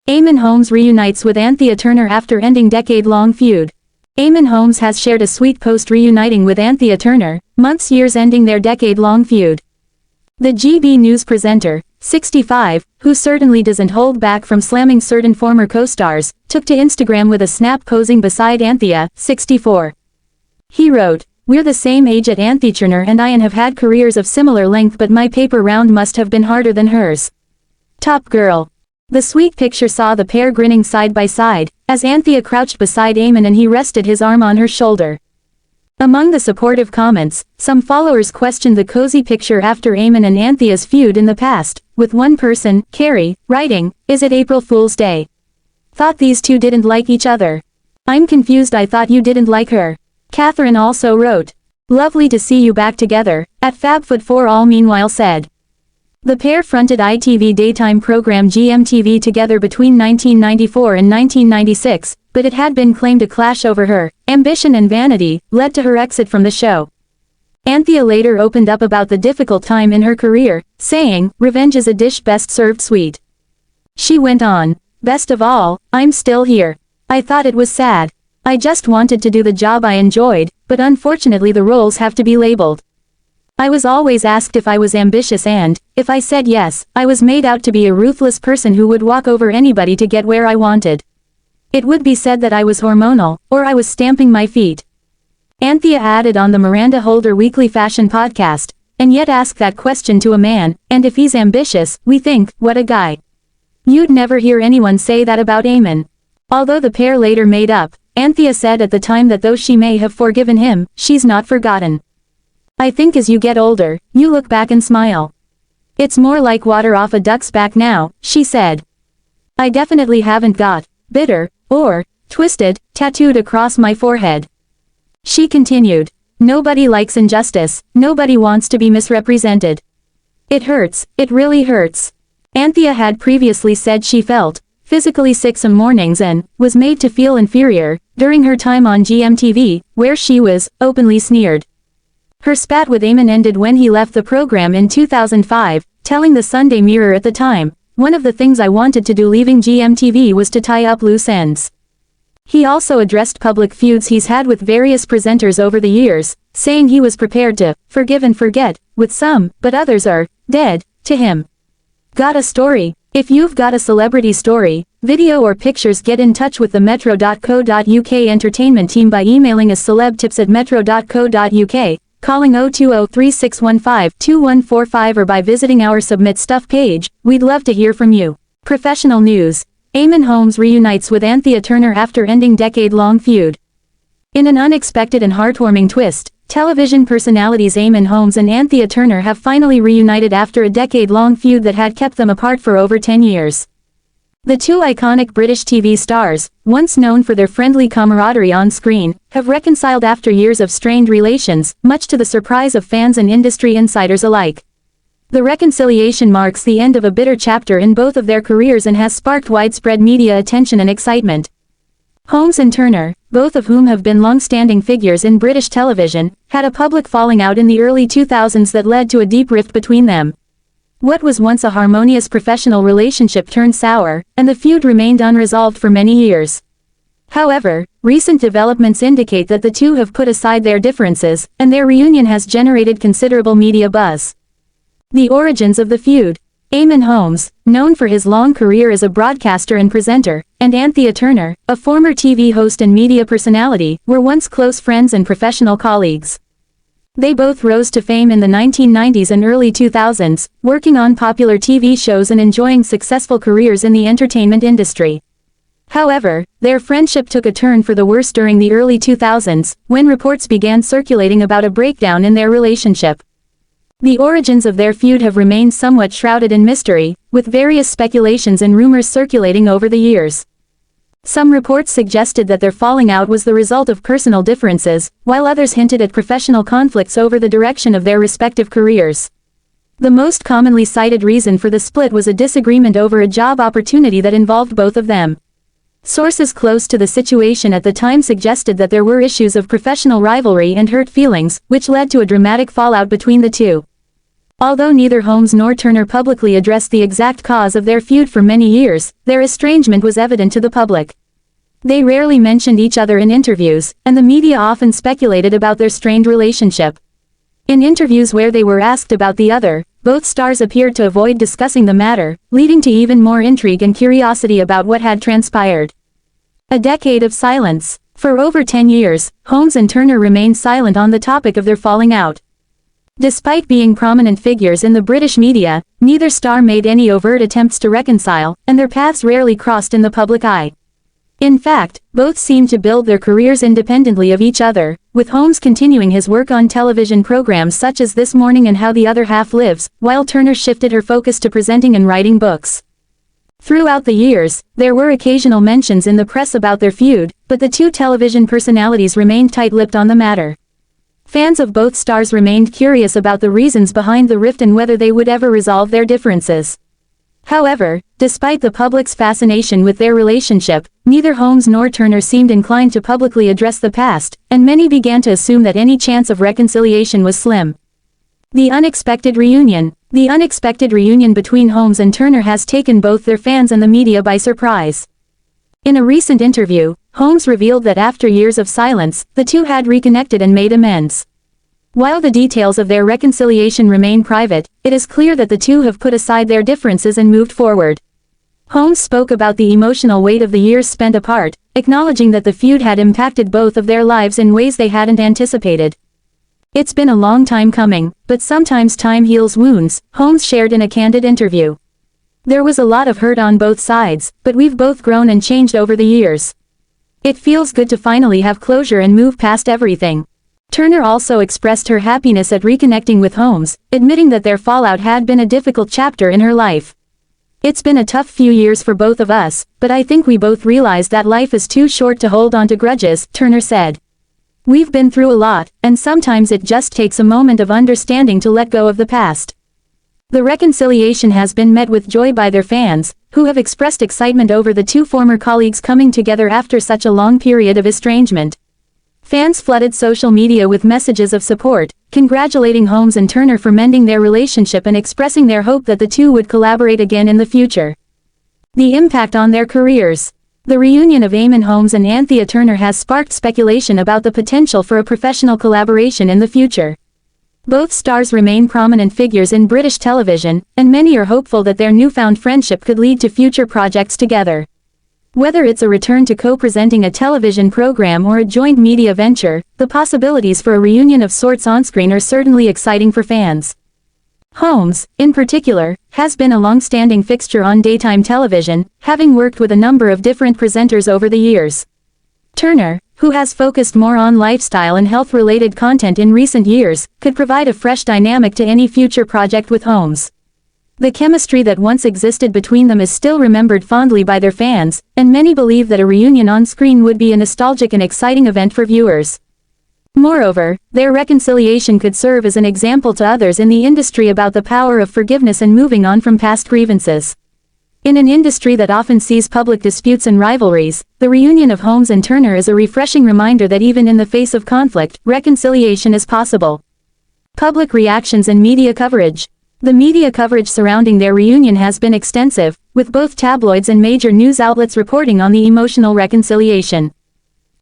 Eamonn Holmes reunites with Anthea Turner after ending decade-long feud. Eamonn Holmes has shared a sweet post reuniting with Anthea Turner, years ending their decade-long feud. The GB News presenter, 65, who certainly doesn't hold back from slamming certain former co-stars, took to Instagram with a snap posing beside Anthea, 64. He wrote, "We're the same age at Anthea Turner and I and have had careers of similar length, but my paper round must have been harder than hers. Top girl." The sweet picture saw the pair grinning side by side, as Anthea crouched beside Eamonn and he rested his arm on her shoulder. Among the supportive comments, some followers questioned the cozy picture after Eamonn and Anthea's feud in the past, with one person, Carrie, writing, "Is it April Fool's Day? Thought these two didn't like each other. I'm confused, I thought you didn't like her." Katherine also wrote, "Lovely to see you back together," at FabFoot4All meanwhile said. The pair fronted ITV daytime program GMTV together between 1994 and 1996, but it had been claimed a clash over her ambition and vanity led to her exit from the show. Anthea later opened up about the difficult time in her career, saying, "Revenge is a dish best served sweet." She went on, "Best of all, I'm still here. I thought it was sad. I just wanted to do the job I enjoyed, but unfortunately the roles have to be labeled. I was always asked if I was ambitious and, if I said yes, I was made out to be a ruthless person who would walk over anybody to get where I wanted. It would be said that I was hormonal, or I was stamping my feet." Anthea added on the Miranda Holder Weekly Fashion podcast, "And yet ask that question to a man, and if he's ambitious, we think, what a guy. You'd never hear anyone say that about Eamonn." Although the pair later made up, Anthea said at the time that though she may have forgiven him, she's not forgotten. "I think as you get older, you look back and smile. It's more like water off a duck's back now," she said. "I definitely haven't got bitter or twisted tattooed across my forehead." She continued, "Nobody likes injustice, nobody wants to be misrepresented. It hurts, it really hurts." Anthea had previously said she felt physically sick some mornings and was made to feel inferior during her time on GMTV, where she was openly sneered. Her spat with Eamonn ended when he left the program in 2005, telling the Sunday Mirror at the time, "One of the things I wanted to do leaving GMTV was to tie up loose ends." He also addressed public feuds he's had with various presenters over the years, saying he was prepared to forgive and forget with some, but others are dead to him. Got a story? If you've got a celebrity story, video or pictures, get in touch with the metro.co.uk entertainment team by emailing us celebtips@metro.co.uk. calling 020-3615-2145 or by visiting our Submit Stuff page. We'd love to hear from you. Professional news. Eamonn Holmes reunites with Anthea Turner after ending decade-long feud. In an unexpected and heartwarming twist, television personalities Eamonn Holmes and Anthea Turner have finally reunited after a decade-long feud that had kept them apart for over 10 years. The two iconic British TV stars, once known for their friendly camaraderie on screen, have reconciled after years of strained relations, much to the surprise of fans and industry insiders alike. The reconciliation marks the end of a bitter chapter in both of their careers and has sparked widespread media attention and excitement. Holmes and Turner, both of whom have been long-standing figures in British television, had a public falling out in the early 2000s that led to a deep rift between them. What was once a harmonious professional relationship turned sour, and the feud remained unresolved for many years. However, recent developments indicate that the two have put aside their differences, and their reunion has generated considerable media buzz. The origins of the feud. Eamonn Holmes, known for his long career as a broadcaster and presenter, and Anthea Turner, a former TV host and media personality, were once close friends and professional colleagues. They both rose to fame in the 1990s and early 2000s, working on popular TV shows and enjoying successful careers in the entertainment industry. However, their friendship took a turn for the worse during the early 2000s, when reports began circulating about a breakdown in their relationship. The origins of their feud have remained somewhat shrouded in mystery, with various speculations and rumors circulating over the years. Some reports suggested that their falling out was the result of personal differences, while others hinted at professional conflicts over the direction of their respective careers. The most commonly cited reason for the split was a disagreement over a job opportunity that involved both of them. Sources close to the situation at the time suggested that there were issues of professional rivalry and hurt feelings, which led to a dramatic fallout between the two. Although neither Holmes nor Turner publicly addressed the exact cause of their feud for many years, their estrangement was evident to the public. They rarely mentioned each other in interviews, and the media often speculated about their strained relationship. In interviews where they were asked about the other, both stars appeared to avoid discussing the matter, leading to even more intrigue and curiosity about what had transpired. A decade of silence. For over 10 years, Holmes and Turner remained silent on the topic of their falling out. Despite being prominent figures in the British media, neither star made any overt attempts to reconcile, and their paths rarely crossed in the public eye. In fact, both seemed to build their careers independently of each other, with Holmes continuing his work on television programs such as This Morning and How the Other Half Lives, while Turner shifted her focus to presenting and writing books. Throughout the years, there were occasional mentions in the press about their feud, but the two television personalities remained tight-lipped on the matter. Fans of both stars remained curious about the reasons behind the rift and whether they would ever resolve their differences. However, despite the public's fascination with their relationship, neither Holmes nor Turner seemed inclined to publicly address the past, and many began to assume that any chance of reconciliation was slim. The unexpected reunion. The unexpected reunion between Holmes and Turner has taken both their fans and the media by surprise. In a recent interview, Holmes revealed that after years of silence, the two had reconnected and made amends. While the details of their reconciliation remain private, it is clear that the two have put aside their differences and moved forward. Holmes spoke about the emotional weight of the years spent apart, acknowledging that the feud had impacted both of their lives in ways they hadn't anticipated. "It's been a long time coming, but sometimes time heals wounds," Holmes shared in a candid interview. "There was a lot of hurt on both sides, but we've both grown and changed over the years. It feels good to finally have closure and move past everything." Turner also expressed her happiness at reconnecting with Holmes, admitting that their fallout had been a difficult chapter in her life. "It's been a tough few years for both of us, but I think we both realized that life is too short to hold on to grudges," Turner said. "We've been through a lot, and sometimes it just takes a moment of understanding to let go of the past." The reconciliation has been met with joy by their fans, who have expressed excitement over the two former colleagues coming together after such a long period of estrangement. Fans flooded social media with messages of support, congratulating Holmes and Turner for mending their relationship and expressing their hope that the two would collaborate again in the future. The impact on their careers. The reunion of Eamonn Holmes and Anthea Turner has sparked speculation about the potential for a professional collaboration in the future. Both stars remain prominent figures in British television, and many are hopeful that their newfound friendship could lead to future projects together. Whether it's a return to co-presenting a television program or a joint media venture, the possibilities for a reunion of sorts on-screen are certainly exciting for fans. Holmes, in particular, has been a long-standing fixture on daytime television, having worked with a number of different presenters over the years. Turner, who has focused more on lifestyle and health-related content in recent years, could provide a fresh dynamic to any future project with Holmes. The chemistry that once existed between them is still remembered fondly by their fans, and many believe that a reunion on screen would be a nostalgic and exciting event for viewers. Moreover, their reconciliation could serve as an example to others in the industry about the power of forgiveness and moving on from past grievances. In an industry that often sees public disputes and rivalries, the reunion of Holmes and Turner is a refreshing reminder that even in the face of conflict, reconciliation is possible. Public reactions and media coverage. The media coverage surrounding their reunion has been extensive, with both tabloids and major news outlets reporting on the emotional reconciliation.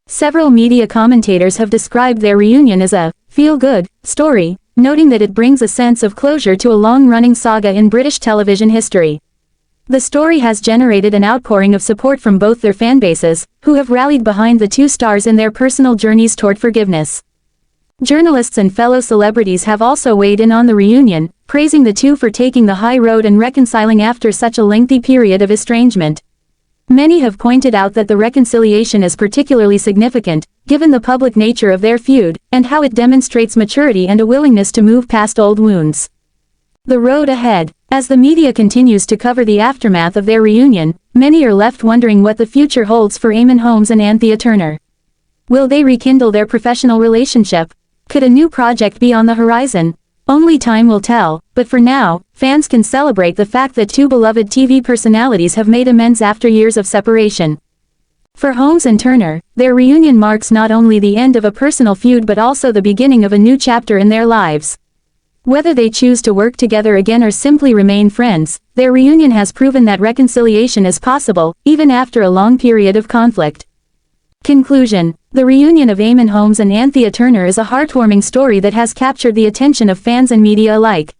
Several media commentators have described their reunion as a feel-good story, noting that it brings a sense of closure to a long-running saga in British television history. The story has generated an outpouring of support from both their fanbases, who have rallied behind the two stars in their personal journeys toward forgiveness. Journalists and fellow celebrities have also weighed in on the reunion, praising the two for taking the high road and reconciling after such a lengthy period of estrangement. Many have pointed out that the reconciliation is particularly significant, given the public nature of their feud, and how it demonstrates maturity and a willingness to move past old wounds. The road ahead. As the media continues to cover the aftermath of their reunion, many are left wondering what the future holds for Eamonn Holmes and Anthea Turner. Will they rekindle their professional relationship? Could a new project be on the horizon? Only time will tell, but for now, fans can celebrate the fact that two beloved TV personalities have made amends after years of separation. For Holmes and Turner, their reunion marks not only the end of a personal feud but also the beginning of a new chapter in their lives. Whether they choose to work together again or simply remain friends, their reunion has proven that reconciliation is possible, even after a long period of conflict. Conclusion. The reunion of Eamonn Holmes and Anthea Turner is a heartwarming story that has captured the attention of fans and media alike.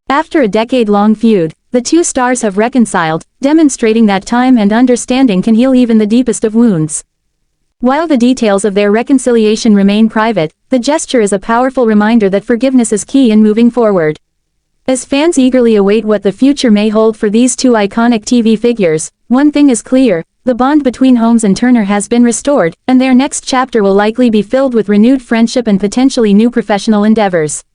After a decade-long feud, the two stars have reconciled, demonstrating that time and understanding can heal even the deepest of wounds. While the details of their reconciliation remain private, the gesture is a powerful reminder that forgiveness is key in moving forward. As fans eagerly await what the future may hold for these two iconic TV figures, one thing is clear: the bond between Holmes and Turner has been restored, and their next chapter will likely be filled with renewed friendship and potentially new professional endeavors.